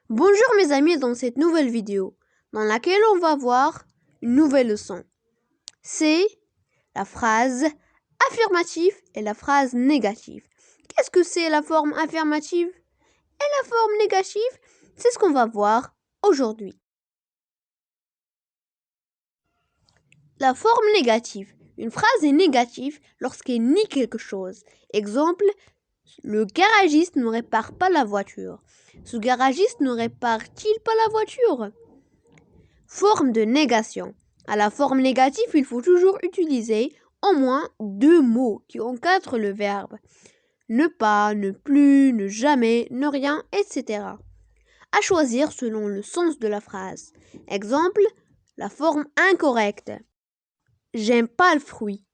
Bonjour mes amis dans cette nouvelle vidéo dans laquelle on va voir une nouvelle leçon. C'est la phrase affirmative et la phrase négative. Qu'est-ce que c'est la forme affirmative et la forme négative? C'est ce qu'on va voir aujourd'hui. La forme négative. Une phrase est négative lorsqu'elle nie quelque chose. Exemple, le garagiste ne répare pas la voiture. Ce garagiste ne répare-t-il pas la voiture? Forme de négation. À la forme négative, il faut toujours utiliser au moins deux mots qui encadrent le verbe. Ne pas, ne plus, ne jamais, ne rien, etc. À choisir selon le sens de la phrase. Exemple, la forme incorrecte. J'aime pas le fruit.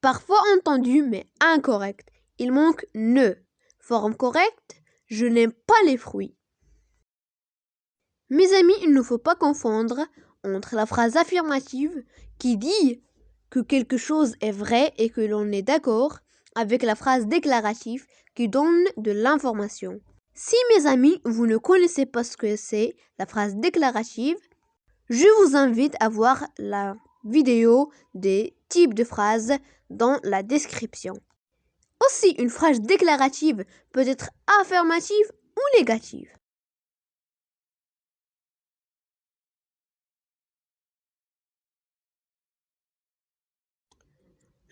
Parfois entendu mais incorrect. Il manque ne. Forme correcte, je n'aime pas les fruits. Mes amis, il ne faut pas confondre entre la phrase affirmative qui dit que quelque chose est vrai et que l'on est d'accord avec la phrase déclarative qui donne de l'information. Si mes amis, vous ne connaissez pas ce que c'est la phrase déclarative, je vous invite à voir la vidéo des types de phrases dans la description. Aussi, une phrase déclarative peut être affirmative ou négative.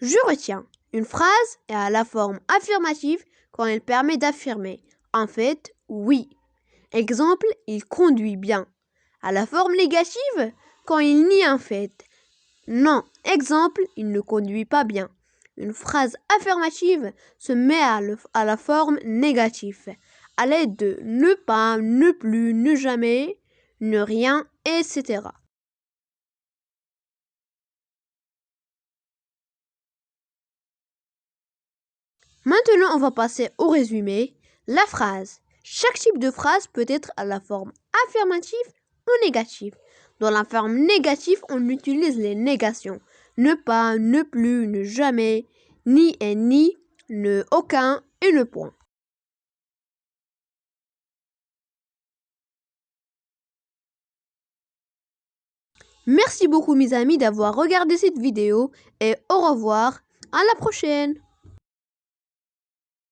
Je retiens. Une phrase est à la forme affirmative quand elle permet d'affirmer. En fait, oui. Exemple, il conduit bien. À la forme négative quand il nie un fait. Non. Exemple, il ne conduit pas bien. Une phrase affirmative se met à la forme négative à l'aide de ne pas, ne plus, ne jamais, ne rien, etc. Maintenant, on va passer au résumé. La phrase. Chaque type de phrase peut être à la forme affirmative ou négative. Dans la forme négative, on utilise les négations. Ne pas, ne plus, ne jamais, ni et ni, ne aucun et ne point. Merci beaucoup mes amis d'avoir regardé cette vidéo et au revoir, à la prochaine.